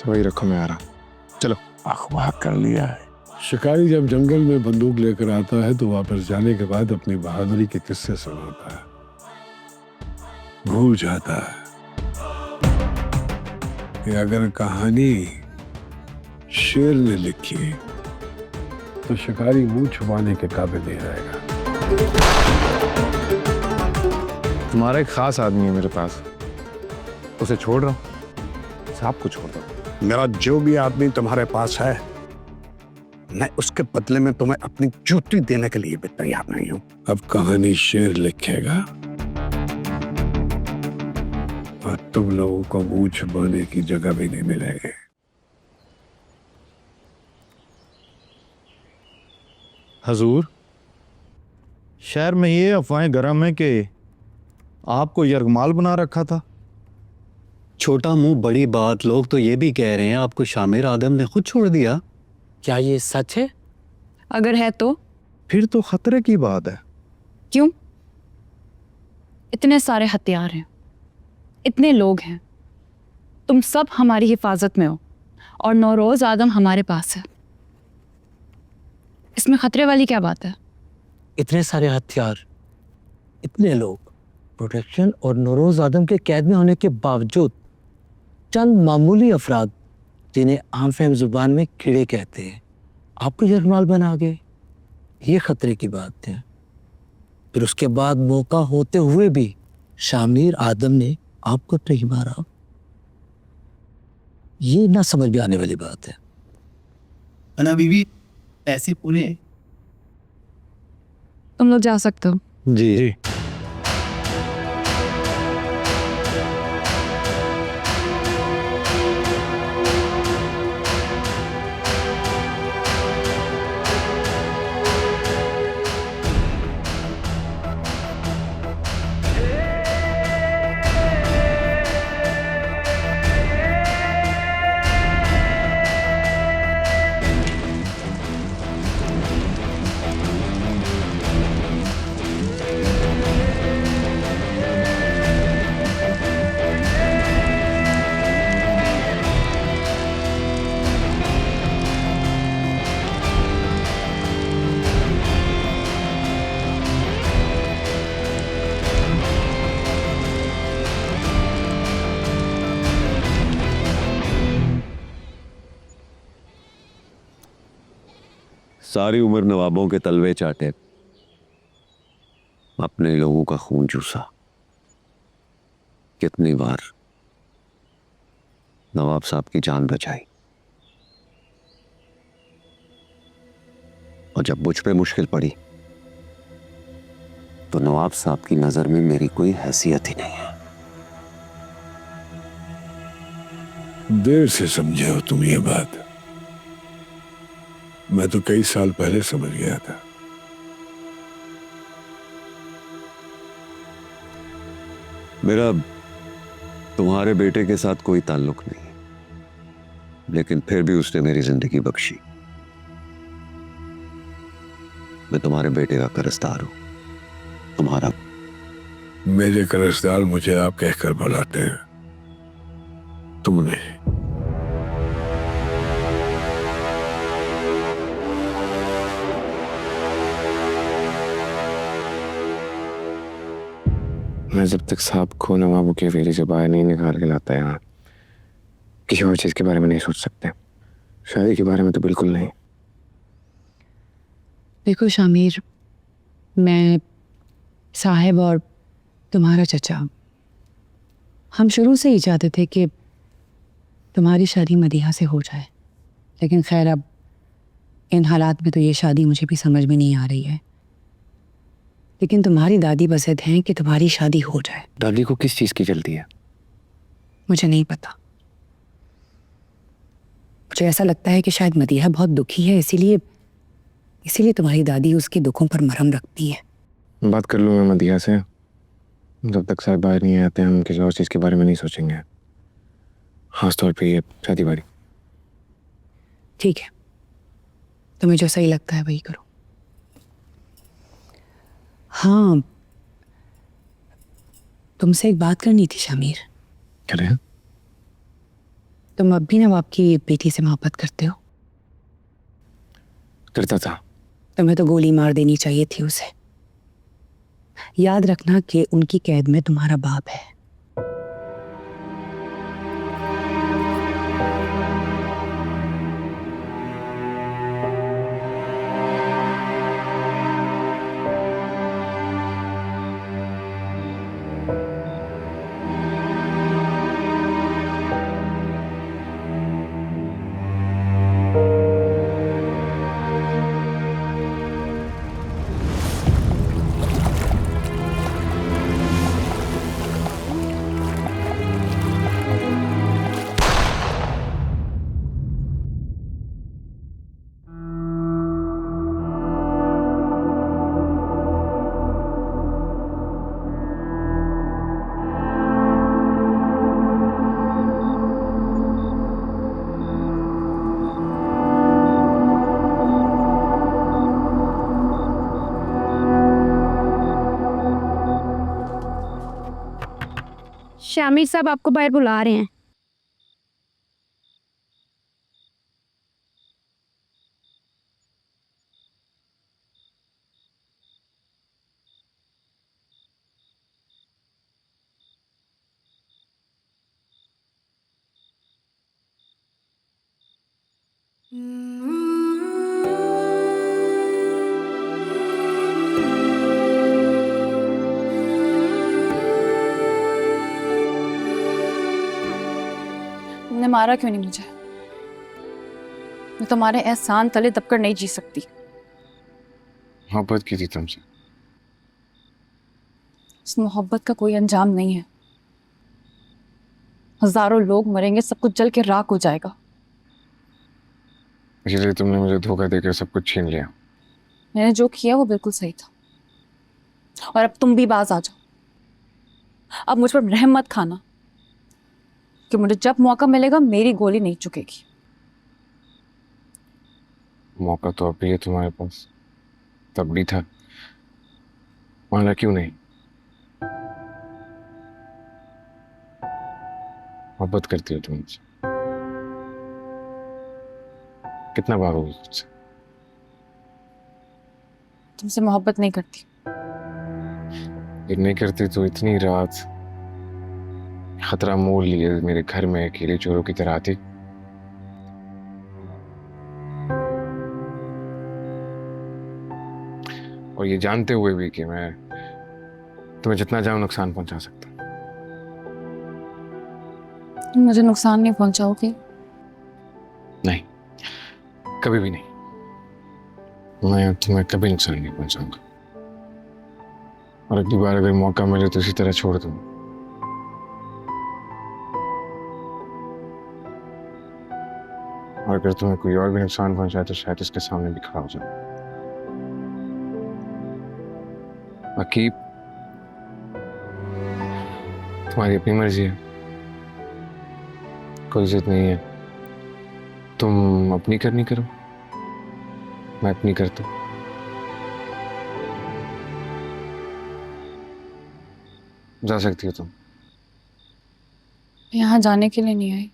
वही रखो, मैं आ रहा हूँ। चलो। अखबार कर लिया है। शिकारी जब जंगल में बंदूक लेकर आता है तो वापस जाने के बाद अपनी बहादुरी के किस्से सुनाता है, भूल जाता है कि अगर कहानी शेर ने लिखी तो शिकारी मुंह छुपाने के काबिल नहीं रहेगा। तुम्हारा एक खास आदमी है मेरे पास, उसे छोड़ रहा हूँ, साहब को छोड़ दो। मेरा जो भी आदमी तुम्हारे पास है, मैं उसके बदले में तुम्हें अपनी जूती देने के लिए भी तैयार नहीं हूं। अब कहानी शेर लिखेगा और तुम लोगों को मुंह छुपाने की जगह भी नहीं मिलेगी। हजूर, शहर में ये अफवाहें गरम है कि आपको यरगमाल बना रखा था। छोटा मुंह बड़ी बात, लोग तो ये भी कह रहे हैं आपको शामिर आदम ने खुद छोड़ दिया। क्या ये सच है? अगर है तो फिर तो खतरे की बात है। क्यों? इतने सारे हथियार हैं, इतने लोग हैं, तुम सब हमारी हिफाजत में हो और नौरोज आदम हमारे पास है। इसमें खतरे वाली क्या बात है? इतने सारे हथियार, इतने लोग, प्रोटेक्शन और नौरोज आदम के कैद में होने के बावजूद चंद मामूली अफराद जिन्हें आम फहम जुबान में कीड़े कहते हैं आपको यरगमाल बना गए, ये खतरे की बात है। फिर उसके बाद मौका होते हुए भी शामिर आदम ने आपको नहीं मारा, ये ना समझ में आने वाली बात है। अना बीवी, पैसे पूरे। तुम लोग जा सकते हो। जी सारी उम्र नवाबों के तलवे चाटे, अपने लोगों का खून चूसा। कितनी बार नवाब साहब की जान बचाई, और जब मुझ पे मुश्किल पड़ी तो नवाब साहब की नजर में मेरी कोई हैसियत ही नहीं है। देर से समझे हो तुम ये बात, मैं तो कई साल पहले समझ गया था। मेरा तुम्हारे बेटे के साथ कोई ताल्लुक नहीं, लेकिन फिर भी उसने मेरी जिंदगी बख्शी। मैं तुम्हारे बेटे का कर्जदार हूं, तुम्हारा। मेरे कर्जदार मुझे आप कहकर बुलाते हैं, तुमने। मैं जब तक साहब को नवाबों की हवेली से बाहर नहीं निकाल के लाता यहाँ, किसी और चीज के बारे में नहीं सोच सकते। शादी के बारे में तो बिल्कुल नहीं। देखो शामिर, मैं, साहिब और तुम्हारा चचा, हम शुरू से ही चाहते थे कि तुम्हारी शादी मदीहा से हो जाए, लेकिन खैर अब इन हालात में तो ये शादी मुझे भी समझ में नहीं आ रही है। लेकिन तुम्हारी दादी बसद हैं कि तुम्हारी शादी हो जाए। दादी को किस चीज की जल्दी है? मुझे नहीं पता, मुझे ऐसा लगता है कि शायद मदीहा बहुत दुखी है, इसीलिए तुम्हारी दादी उसके दुखों पर मरहम रखती है। बात कर लूँ मैं मदीहा से, जब तक साहब बाहर नहीं आते हम किसी और चीज के बारे में नहीं सोचेंगे, खासतौर पे ये शादी बारी। ठीक है, तुम्हें जो सही लगता है वही करो। हाँ, तुमसे एक बात करनी थी शामिर। क्या रहे? तुम अब भी नवाब की बेटी से मोहब्बत करते हो? करता था। तुम्हें तो गोली मार देनी चाहिए थी उसे। याद रखना कि उनकी कैद में तुम्हारा बाप है। शामिर साहब आपको बाहर बुला रहे हैं। तुमने मारा क्यों नहीं मुझे? मैं तुम्हारे एहसान तले दबकर नहीं जी सकती। मोहब्बत की थी तुमसे। इस मोहब्बत का कोई अंजाम नहीं है। हजारों लोग मरेंगे, सब कुछ जल के राख हो जाएगा। इसलिए तुमने मुझे धोखा देकर सब कुछ छीन लिया। मैंने जो किया वो बिल्कुल सही था। और अब तुम भी बाज आ जाओ। अब मुझ पर रहम मत खाना कि मुझे जब मौका मिलेगा मेरी गोली नहीं चुकेगी। मौका तो अभी है तुम्हारे पास, तब भी था, माना क्यों नहीं? मोहब्बत करती हो तुम मुझसे? कितना भागोगे मुझसे? तुमसे मोहब्बत नहीं करती। ये नहीं करती तो इतनी रात खतरा मोल लिए मेरे घर में अकेले चोरों की तरह आती। और ये जानते हुए भी कि मैं तुम्हें जितना चाहूं नुकसान पहुंचा सकता। तुम मुझे नुकसान नहीं पहुंचाओगे? नहीं, कभी भी नहीं। मैं तुम्हें कभी नुकसान नहीं पहुंचाऊंगा। और अगली बार अगर मौका मिले तो इसी तरह छोड़ दूंगा। और अगर तुम्हें कोई और भी नुकसान पहुंचाए तो शायद उसके सामने भी खड़ा हो जाऊं। बाकी तुम्हारी अपनी मर्जी है, कोई जिद नहीं है। तुम अपनी करनी करो, मैं अपनी करता हूं। जा सकती हो तुम। यहाँ जाने के लिए नहीं आई।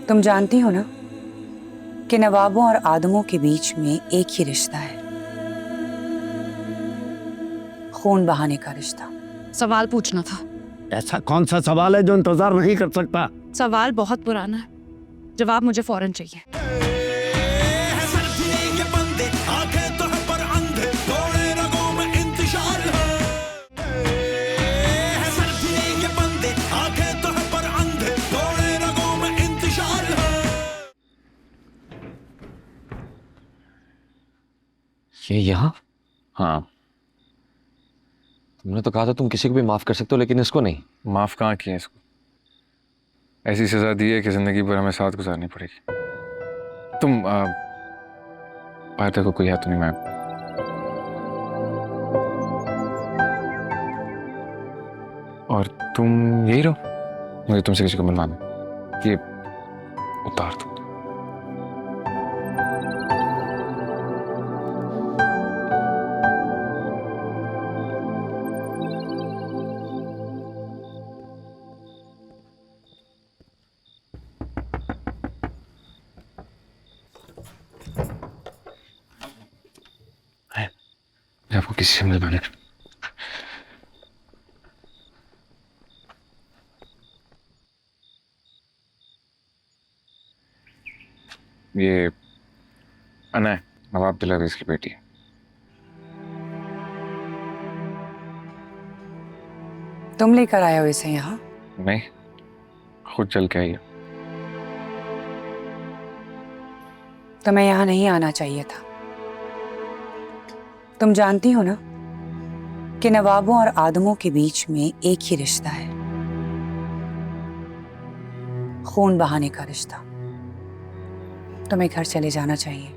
तुम जानती हो ना कि नवाबों और आदमों के बीच में एक ही रिश्ता है, खून बहाने का रिश्ता। सवाल पूछना था। ऐसा कौन सा सवाल है जो इंतजार नहीं कर सकता? सवाल बहुत पुराना है, जवाब मुझे फौरन चाहिए। ये यहाँ? हाँ। तुमने तो कहा था तुम किसी को भी माफ कर सकते हो, लेकिन इसको नहीं। माफ कहाँ किया इसको? ऐसी सजा दी है कि जिंदगी भर हमें साथ गुजारनी पड़ेगी। तुम बाहर देखो, कोई है तो नहीं? मैं और तुम यही रहो। मुझे तुमसे किसी को मिलवाना है। ये उतार दो। आपको किसी से मिलवाना है। ये अना है, नवाब दिलावेज की बेटी है। तुम लेकर आए हो इसे यहाँ? नहीं, खुद चल के आई है। तुम्हें यहाँ नहीं आना चाहिए था। तुम जानती हो ना कि नवाबों और आदमों के बीच में एक ही रिश्ता है, खून बहाने का रिश्ता। तुम्हें घर चले जाना चाहिए।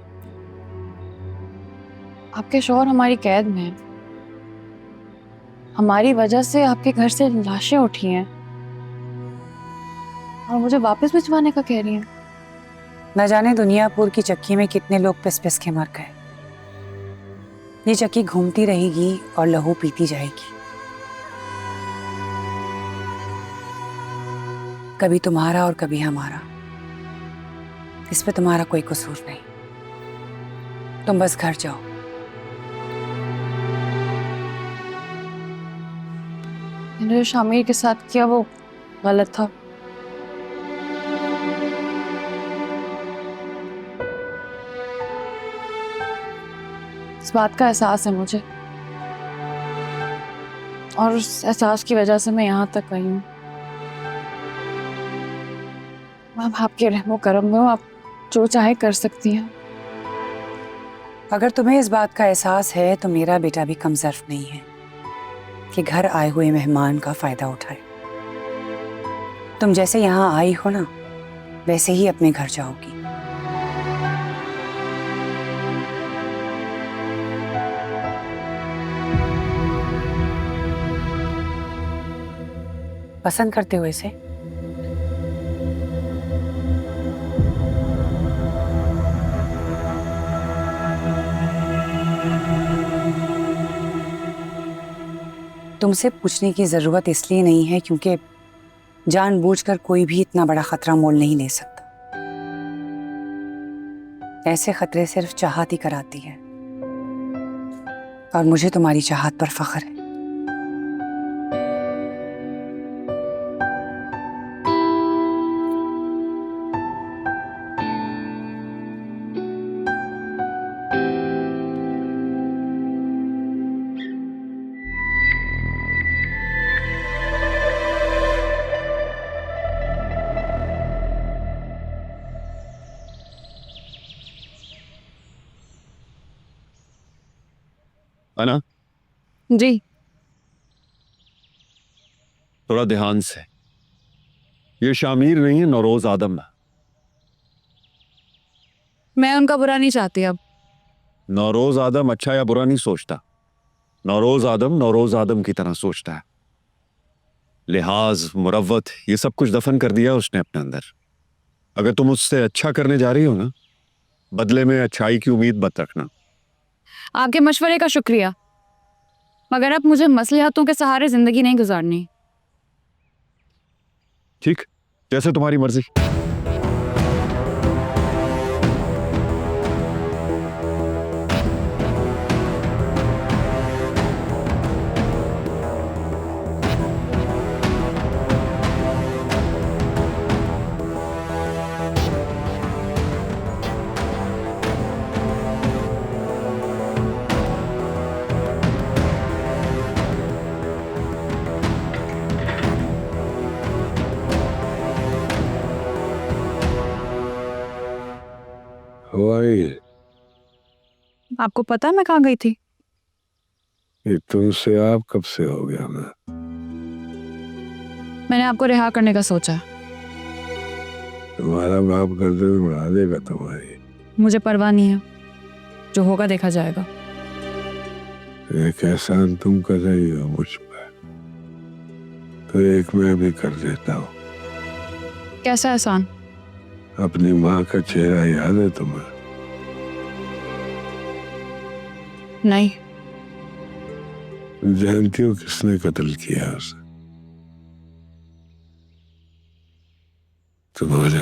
आपके शौहर हमारी कैद में हैं। हमारी वजह से आपके घर से लाशें उठी हैं और मुझे वापस भिजवाने का कह रही हैं। न जाने दुनियापुर की चक्की में कितने लोग पिस पिस के मर गए। ये चक्की घूमती रहेगी और लहू पीती जाएगी। कभी तुम्हारा और कभी हमारा। इस पे तुम्हारा कोई कसूर नहीं। तुम बस घर जाओ। मैंने जो शामिर के साथ किया वो गलत था। इस बात का एहसास है मुझे और उस एहसास की वजह से मैं यहाँ तक आई हूँ। अब आपके रहमो करम में आप जो चाहे कर सकती हैं। अगर तुम्हें इस बात का एहसास है तो मेरा बेटा भी कमजोर नहीं है कि घर आए हुए मेहमान का फायदा उठाए। तुम जैसे यहाँ आई हो ना, वैसे ही अपने घर जाओगी। पसंद करते हो इसे? तुमसे पूछने की जरूरत इसलिए नहीं है क्योंकि जानबूझकर कोई भी इतना बड़ा खतरा मोल नहीं ले सकता। ऐसे खतरे सिर्फ चाहत ही कराती है और मुझे तुम्हारी चाहत पर फख्र है। अना, जी थोड़ा ध्यान से। ये शामिर नहीं है, नौरोज आदम है। मैं उनका बुरा नहीं चाहती। अब नौरोज आदम अच्छा या बुरा नहीं सोचता। नौरोज आदम की तरह सोचता है। लिहाज, मुरव्वत, ये सब कुछ दफन कर दिया उसने अपने अंदर। अगर तुम उससे अच्छा करने जा रही हो ना, बदले में अच्छाई की उम्मीद मत रखना। आपके मशवरे का शुक्रिया, मगर अब मुझे मसलिहतों के सहारे जिंदगी नहीं गुजारनी। ठीक, जैसे तुम्हारी मर्जी। आपको पता मैं कहाँ गई थी? ये तुमसे आप कब से हो गया? मैंने आपको रिहा करने का सोचा। तुम्हारा बाप गर्दन उड़ा देगा तुम्हारी। मुझे परवाह नहीं है, जो होगा देखा जाएगा। एक एहसान तुम कर रही हो मुझ पर, तो एक मैं भी कर देता हूँ। कैसा एहसान? अपनी माँ का चेहरा याद है तुम्हें? नहीं। जानती हो किसने कत्ल किया उसे? तुम्हारे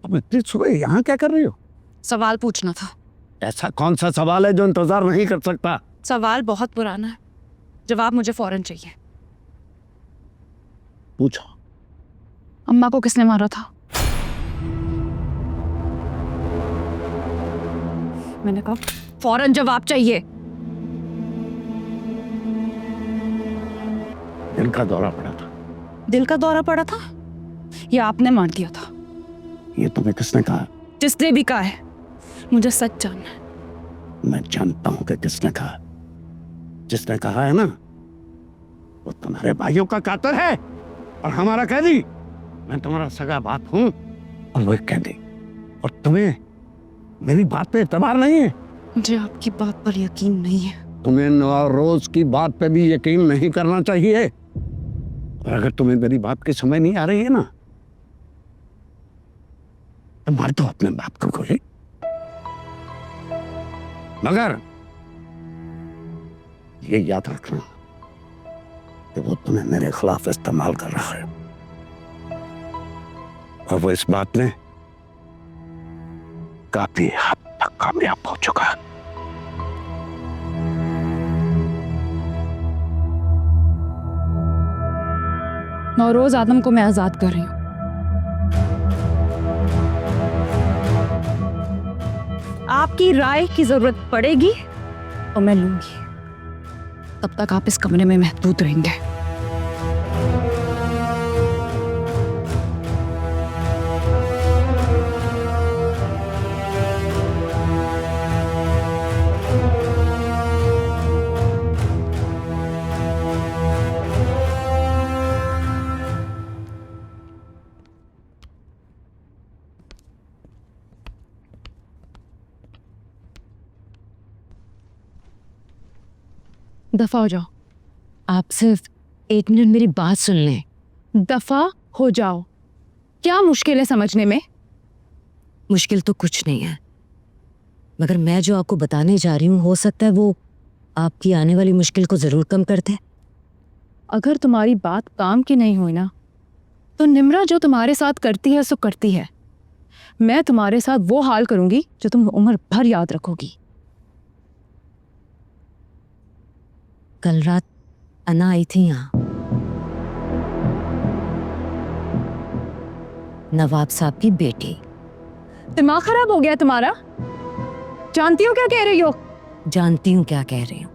तुम इतनी सुबह यहाँ क्या कर रही हो? सवाल पूछना था। ऐसा कौन सा सवाल है जो इंतजार नहीं कर सकता? सवाल बहुत पुराना है, जवाब मुझे फौरन चाहिए। पूछो। अम्मा को किसने मारा था? मैंने कहा फौरन जवाब चाहिए। दिल का दौरा पड़ा था। दिल का दौरा पड़ा था या आपने मार दिया था? ये तुम्हें किसने कहा? जिसने भी कहा है, मुझे सच जानना है। मैं जानता हूं कि किसने कहा। जिसने कहा है ना, वो तुम्हारे भाइयों का कातर है और हमारा कैदी। मैं तुम्हारा सगा बाप हूं और वो एक कैदी। और तुम्हें मेरी बात पे एतबार नहीं है? मुझे आपकी बात पर यकीन नहीं है। तुम्हें नौरोज की बात पे भी यकीन नहीं करना चाहिए। और अगर तुम्हें मेरी बात की समझ नहीं आ रही है ना, तो मार दो अपने बाप को गोली। मगर ये याद रखना कि वो तुम्हें मेरे खिलाफ इस्तेमाल कर रहा है और वो इस बात में काफी हद तक कामयाब हो चुका है। नौरोज आदम को मैं आजाद कर रही हूँ। आपकी राय की जरूरत पड़ेगी तो मैं लूंगी। तब तक आप इस कमरे में महदूद रहेंगे। दफा हो जाओ। आप सिर्फ 1 मिनट मेरी बात सुन लें। दफा हो जाओ। क्या मुश्किल है समझने में? मुश्किल तो कुछ नहीं है, मगर मैं जो आपको बताने जा रही हूँ, हो सकता है वो आपकी आने वाली मुश्किल को जरूर कम कर दे। अगर तुम्हारी बात काम की नहीं हुई ना, तो निम्रा जो तुम्हारे साथ करती है सो करती है। मैं तुम्हारे साथ वो हाल करूंगी जो तुम उम्र भर याद रखोगी। कल रात अना आई थी यहाँ, नवाब साहब की बेटी। दिमाग खराब हो गया तुम्हारा? जानती हो क्या कह रही हो? जानती हूँ क्या कह रही हूँ,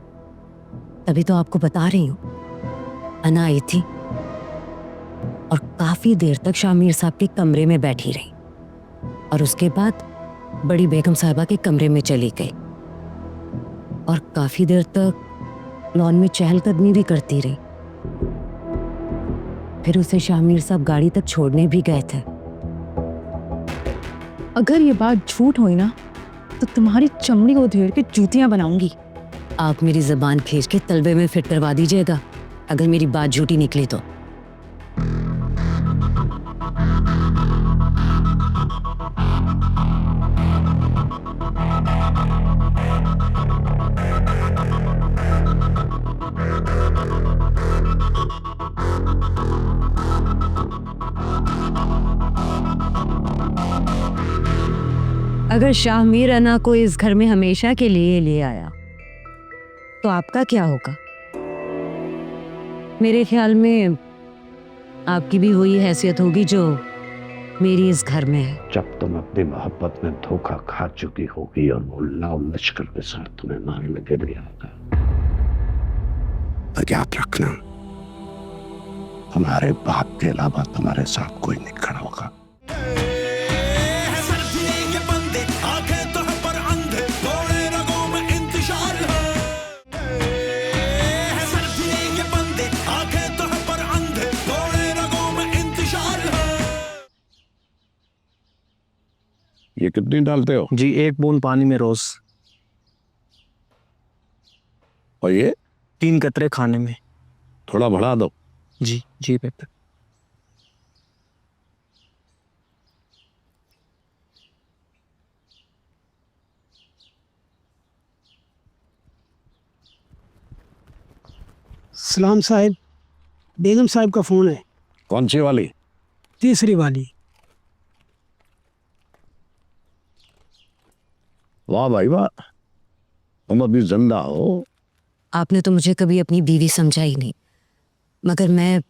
तभी तो आपको बता रही हूँ। अना आई थी और काफी देर तक शामिर साहब के कमरे में बैठी रही और उसके बाद बड़ी बेगम साहिबा के कमरे में चली गई और काफी देर तक लॉन में चहलकदमी भी करती रही। फिर उसे शामिर साहब गाड़ी तक छोड़ने भी गए थे। अगर ये बात झूठ हुई ना, तो तुम्हारी चमड़ी को उधेड़ के जूतियां बनाऊंगी। आप मेरी जबान खींच के तलबे में फिट करवा दीजिएगा अगर मेरी बात झूठी निकली तो। अगर शाहमीर अना को इस घर में हमेशा के लिए ले आया तो आपका क्या होगा? मेरे ख्याल में आपकी भी वही हैसियत होगी जो मेरी इस घर में है। जब तुम अपनी मोहब्बत में धोखा खा चुकी होगी और वो लाल लश्कर के साथ तुम्हें मारने के लिए आता, तो याद रखना हमारे बाप के अलावा तुम्हारे साथ कोई नहीं खड़ा होगा। ये कितनी डालते हो? जी 1 बूंद पानी में रोज। और ये 3 कतरे खाने में। थोड़ा बढ़ा दो। जी जी बेटा। सलाम साहब, बेगम साहब का फोन है। कौन सी वाली? तीसरी वाली। वाह भाई वाह, तुम अभी जिंदा हो। आपने तो मुझे कभी अपनी बीवी समझा ही नहीं, मगर मैं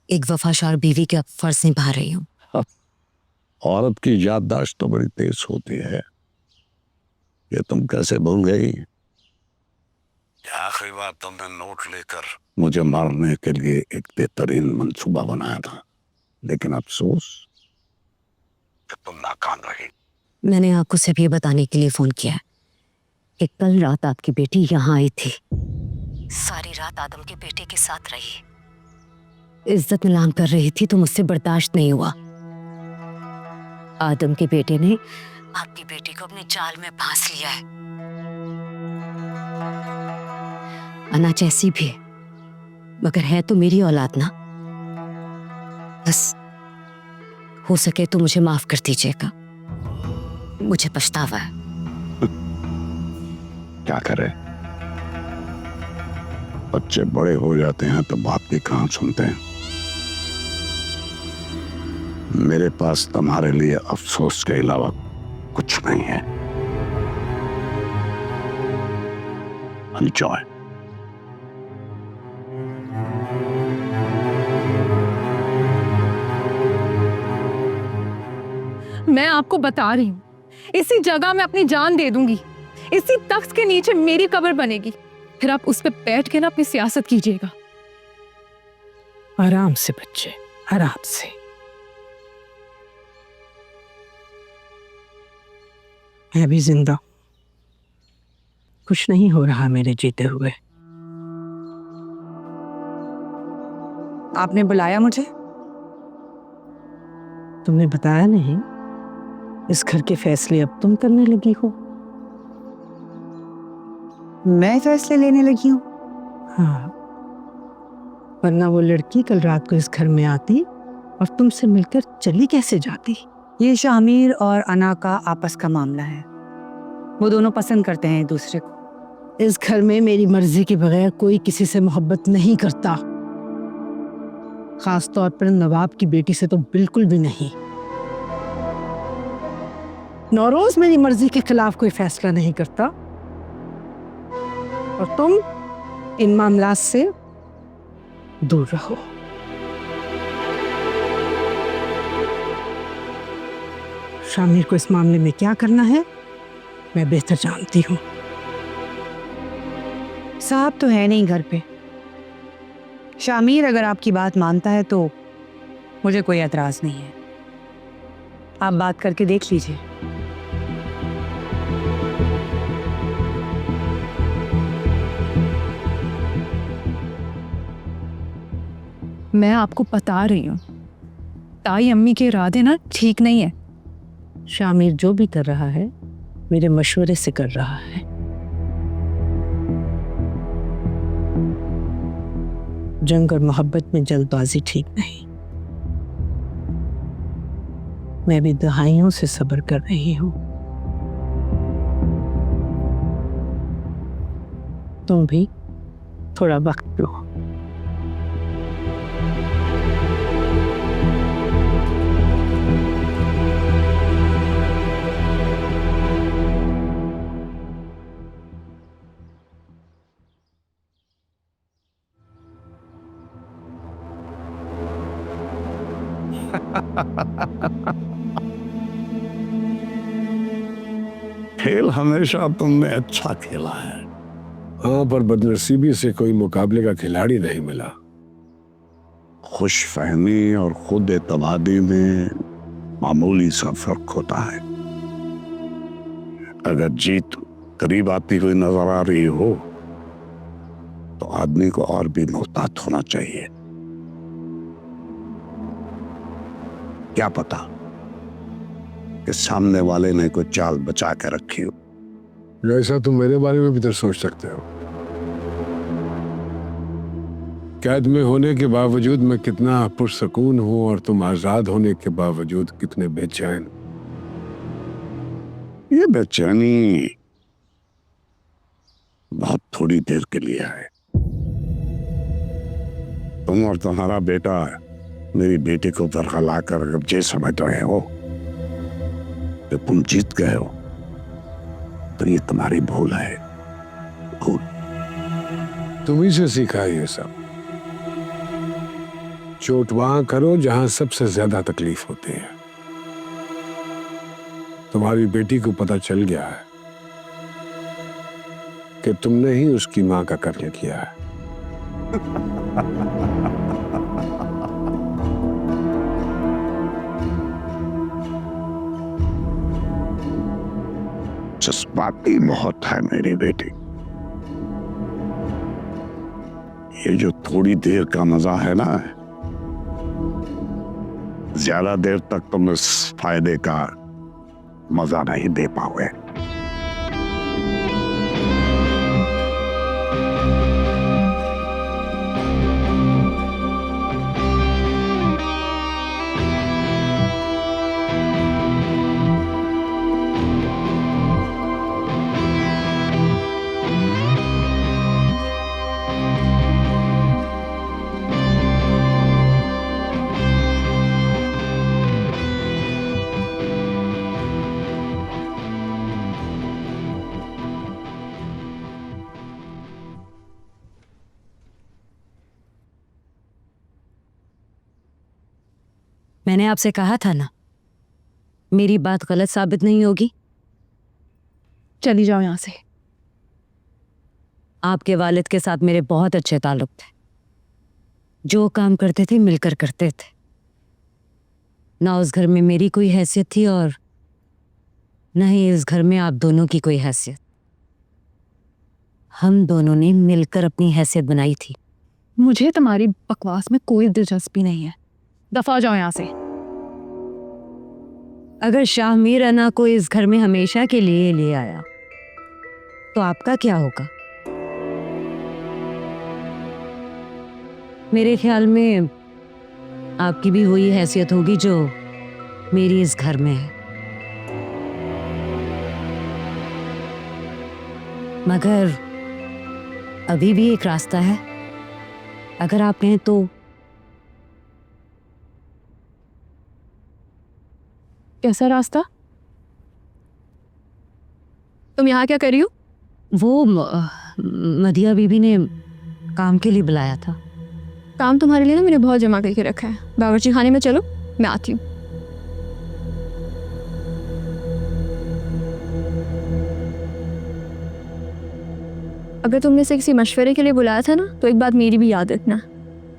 एक वफादार बीवी का फर्ज निभा रही हूँ। औरत की याददाश्त तो बड़ी तेज होती है, ये तुम कैसे भूल गई? आखिरी बार तुमने नोट लेकर मुझे मारने के लिए एक बेहतरीन मंसूबा बनाया था, लेकिन अफसोस कि तुम नाकाम रही। मैंने आपको सिर्फ ये बताने के लिए फोन किया है कि कल रात आपकी बेटी यहाँ आई थी, सारी रात आदम के बेटे के साथ रही, इज्जत नीलाम कर रही थी, तो मुझसे बर्दाश्त नहीं हुआ। आदम के बेटे ने आपकी बेटी को अपने जाल में फांस लिया है। अना जैसी भी है, मगर है तो मेरी औलाद ना। बस हो सके तो मुझे माफ कर दीजिएगा, मुझे पछतावा है। क्या करें, बच्चे बड़े हो जाते हैं तो बाप की कहां सुनते हैं। मेरे पास तुम्हारे लिए अफसोस के अलावा कुछ नहीं है। एंजॉय। मैं आपको बता रही हूँ, इसी जगह मैं अपनी जान दे दूंगी, इसी तख्त के नीचे मेरी कब्र बनेगी, फिर आप उस पे बैठ के ना अपनी सियासत कीजिएगा। आराम से बच्चे, आराम से। मैं भी जिंदा हूं, कुछ नहीं हो रहा मेरे जीते हुए। आपने बुलाया मुझे? तुमने बताया नहीं? इस घर के फैसले अब तुम करने लगी हो। मैं फैसले लेने लगी हूँ? हाँ, वरना वो लड़की कल रात को इस घर में आती और तुमसे मिलकर चली कैसे जाती? ये शामिर और अना का आपस का मामला है, वो दोनों पसंद करते हैं एक दूसरे को। इस घर में मेरी मर्जी के बगैर कोई किसी से मोहब्बत नहीं करता, खास तौर पर नवाब की बेटी से तो बिल्कुल भी नहीं। नौरोज मेरी मर्जी के खिलाफ कोई फैसला नहीं करता, और तुम इन मामलात से दूर रहो। शामिर को इस मामले में क्या करना है मैं बेहतर जानती हूँ। साहब तो है नहीं घर पे। शामिर अगर आपकी बात मानता है तो मुझे कोई एतराज नहीं है, आप बात करके देख लीजिए। मैं आपको बता रही हूँ, ताई अम्मी के इरादे ना ठीक नहीं है। शामिर जो भी कर रहा है मेरे मशवरे से कर रहा है। जंग और मोहब्बत में जल्दबाजी ठीक नहीं। मैं भी दहाइयों से सब्र कर रही हूँ, तुम भी थोड़ा वक्त लो। खेल हमेशा तुमने अच्छा खेला है। हाँ, पर बदनसीबी से कोई मुकाबले का खिलाड़ी नहीं मिला। खुश फहमी और खुद एतमादी में मामूली सा फर्क होता है। अगर जीत करीब आती हुई नजर आ रही हो तो आदमी को और भी मोहतात होना चाहिए। क्या पता कि सामने वाले ने कोई चाल बचा के रखी हो। ऐसा तुम मेरे बारे में भी तो सोच सकते हो। कैद में होने के बावजूद मैं कितना पुरसकून हूं और तुम आजाद होने के बावजूद कितने बेचैन। ये बेचैनी बहुत थोड़ी देर के लिए है। तुम और तुम्हारा बेटा मेरी बेटी को बरगला कर अब ये समझ रहे हो कि तुम जीत गए हो, तो ये तुम्हारी भूल है, भूल। तुम्ही से सीखा है ये सब। चोट वहां करो जहां सबसे ज्यादा तकलीफ होती है। तुम्हारी बेटी को पता चल गया है कि तुमने ही उसकी मां का कत्ल किया है। जज्बाती बहुत है मेरी बेटी। ये जो थोड़ी देर का मजा है ना, ज्यादा देर तक तुम इस फायदे का मजा नहीं दे पाओगे। मैंने आपसे कहा था ना, मेरी बात गलत साबित नहीं होगी। चली जाओ यहां से। आपके वालिद के साथ मेरे बहुत अच्छे ताल्लुक थे। जो काम करते थे मिलकर करते थे। ना उस घर में मेरी कोई हैसियत थी और न ही इस घर में आप दोनों की कोई हैसियत। हम दोनों ने मिलकर अपनी हैसियत बनाई थी। मुझे तुम्हारी बकवास में कोई दिलचस्पी नहीं है। दफा हो जाओ यहां से। अगर शाहमीर अना को इस घर में हमेशा के लिए ले आया तो आपका क्या होगा? मेरे ख्याल में आपकी भी वही हैसियत होगी जो मेरी इस घर में है। मगर अभी भी एक रास्ता है, अगर आप कहें तो। कैसा रास्ता? तुम यहाँ क्या कर रही हो? वो मदिया बीबी ने काम के लिए बुलाया था। काम तुम्हारे लिए ना मैंने बहुत जमा करके रखा है। बावर्ची खाने में चलो, मैं आती हूँ। अगर तुमने इसे किसी मशवरे के लिए बुलाया था ना, तो एक बात मेरी भी याद रखना।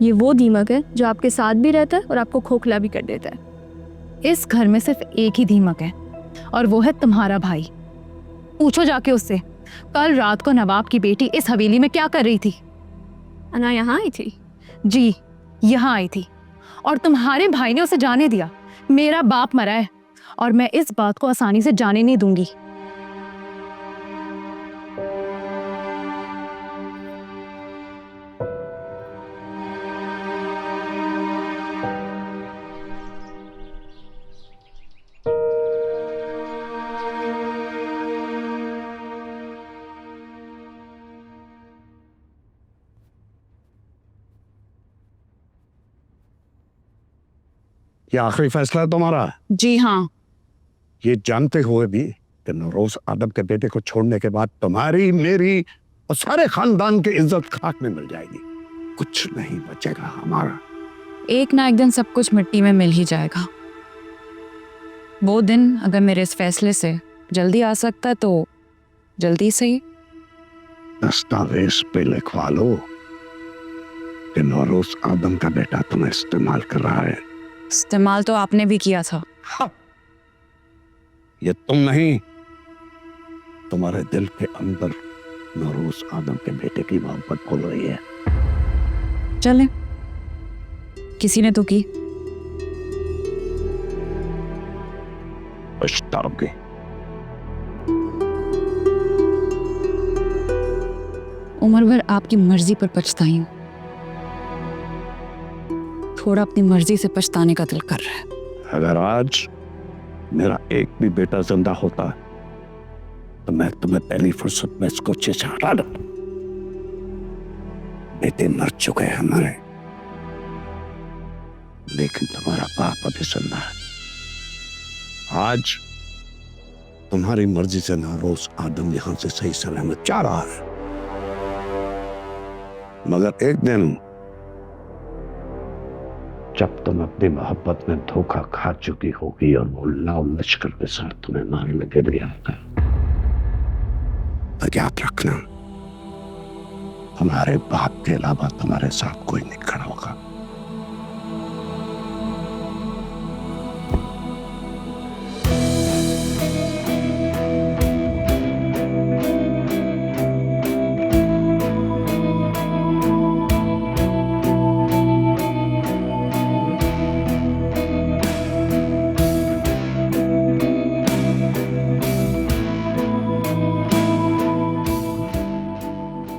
ये वो दीमक है जो आपके साथ भी रहता है और आपको खोखला भी कर देता है। इस घर में सिर्फ एक ही दीमक है और वो है तुम्हारा भाई। पूछो जाके उससे, कल रात को नवाब की बेटी इस हवेली में क्या कर रही थी? अना यहाँ आई थी? जी, यहाँ आई थी और तुम्हारे भाई ने उसे जाने दिया। मेरा बाप मरा है और मैं इस बात को आसानी से जाने नहीं दूंगी। ये आखिरी फैसला है तुम्हारा? जी हाँ। ये जानते हुए भी कि नौरोज आदम के बेटे को छोड़ने के बाद तुम्हारी, मेरी और सारे खानदान की इज्जत खाक में मिल जाएगी, कुछ नहीं बचेगा हमारा। एक ना एक दिन सब कुछ मिट्टी में मिल ही जाएगा। वो दिन अगर मेरे इस फैसले से जल्दी आ सकता है तो जल्दी से ही। दस्तावेज पे लिखवा लो कि नौरोज आदम का बेटा तुम्हें इस्तेमाल कर रहा है। इस्तेमाल तो आपने भी किया था। ये तुम नहीं, तुम्हारे दिल के अंदर नौरोज आदम के बेटे की मोहब्बत बोल रही है। चले, किसी ने तो की। पछताओगे। उम्र भर आपकी मर्जी पर पछताई हूँ। थोड़ा अपनी मर्जी से पछताने का दिल कर रहा है। अगर आज मेरा एक भी बेटा जिंदा होता तो मैं तुम्हें पहली फुर्सत में इसको हटा देता। बेटे मर चुके हैं हमारे, लेकिन तुम्हारा बाप अभी जिंदा है। आज तुम्हारी मर्जी से नौरोज आदम यहां से सही सलामत जा रहा है, मगर एक दिन जब तुम अपनी मोहब्बत में धोखा खा चुकी होगी और वो लाव लश्कर के साथ तुम्हें मारने के लिए आता है, तो याद रखना हमारे बाप के अलावा तुम्हारे साथ कोई नहीं खड़ा होगा।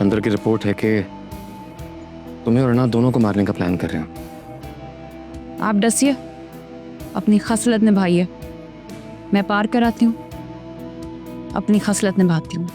अंदर की रिपोर्ट है कि तुम्हें और अना दोनों को मारने का प्लान कर रहे हैं। आप डसिए, अपनी खसलत निभाइए। मैं पार कराती हूँ, अपनी खसलत निभाती हूँ।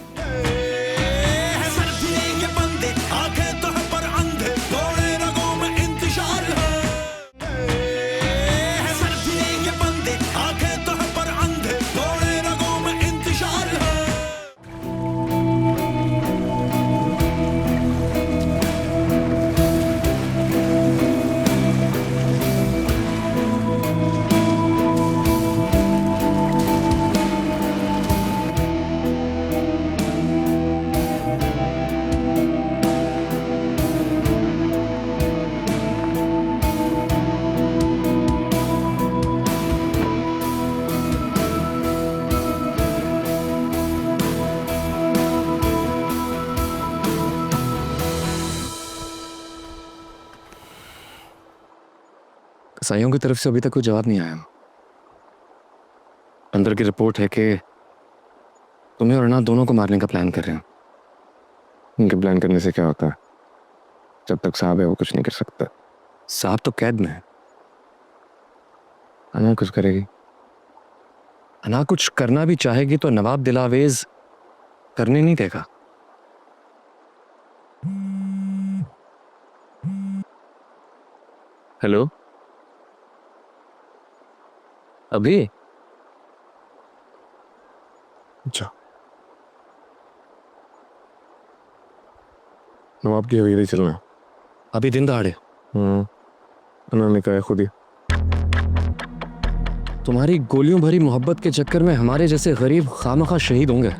कसाईयों की तरफ से अभी तक कोई जवाब नहीं आया। अंदर की रिपोर्ट है कि तुम्हें और अना दोनों को मारने का प्लान कर रहे हैं। उनके प्लान करने से क्या होता है? जब तक साहब है वो कुछ नहीं कर सकता। साहब तो कैद में है। अना कुछ करेगी? अना कुछ करना भी चाहेगी तो नवाब दिलावेज करने नहीं देगा। हेलो, अभी? अच्छा, नवाब की हवेली चलना अभी दिन दहाड़े? अना ने कहा है खुद ही। तुम्हारी गोलियों भरी मोहब्बत के चक्कर में हमारे जैसे गरीब खामखा शहीद होंगे।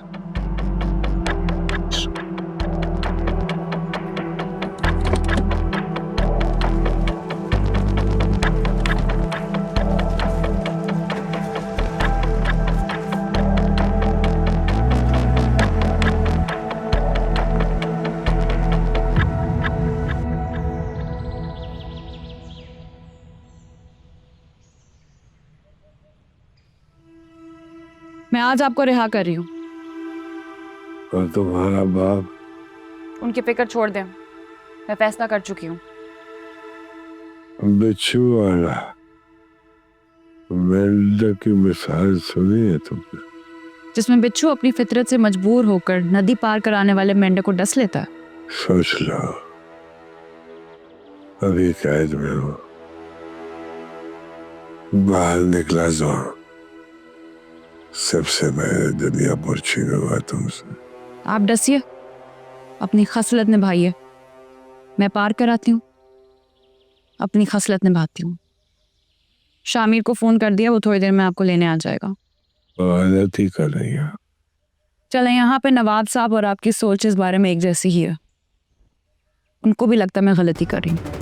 मैं आज आपको रिहा कर रही हूँ। और तुम्हारा बाप? उनकी फिक्र छोड़ दें, मैं फैसला कर चुकी हूँ। बिच्छू वाला मेंढक की मिसाल सुनी है तुमने? जिसमें बिच्छू अपनी फितरत से मजबूर होकर नदी पार कराने वाले मेंढक को डस लेता है। सोच लो, अभी कैद में हो, बाहर निकला जो सबसे पहले दुनिया पर छीनूंगा तुमसे। आप डसिए, अपनी खसलत निभाइए। मैं पार कराती हूँ, अपनी खसलत निभाती हूँ। शामिर को फोन कर दिया, वो थोड़ी देर में आपको लेने आ जाएगा। गलत ही कर रही है। चले, यहाँ पे नवाब साहब और आपकी सोच इस बारे में एक जैसी ही है। उनको भी लगता है मैं गलती कर रही हूँ।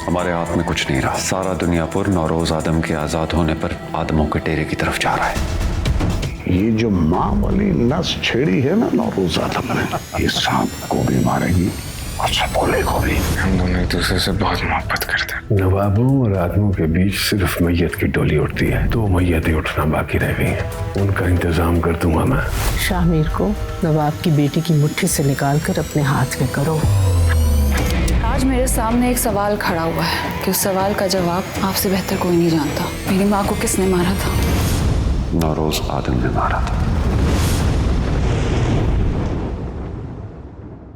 हमारे हाथ में कुछ नहीं रहा। सारा दुनियापुर नौरोज आदम के आजाद होने पर आदमों के डेरे की तरफ जा रहा है। ये जो माँ वाली नस छेड़ी है ना नौरोज आदम ने, ये सांप को भी मारेगी और सपोले को भी। हम दोनों एक दूसरे से बहुत मोहब्बत करते हैं। नवाबों और आदमों के बीच सिर्फ मैयत की डोली उठती है, 2 मैयतें उठना बाकी रह गई हैं। उनका इंतजाम कर दूंगा मैं। शामिर को नवाब की बेटी की मुट्ठी से निकाल कर अपने हाथ में करो। आज मेरे सामने एक सवाल खड़ा हुआ है कि उस सवाल का जवाब आपसे बेहतर कोई नहीं जानता। मेरी माँ को किसने मारा था? नौरोज आदम ने मारा था।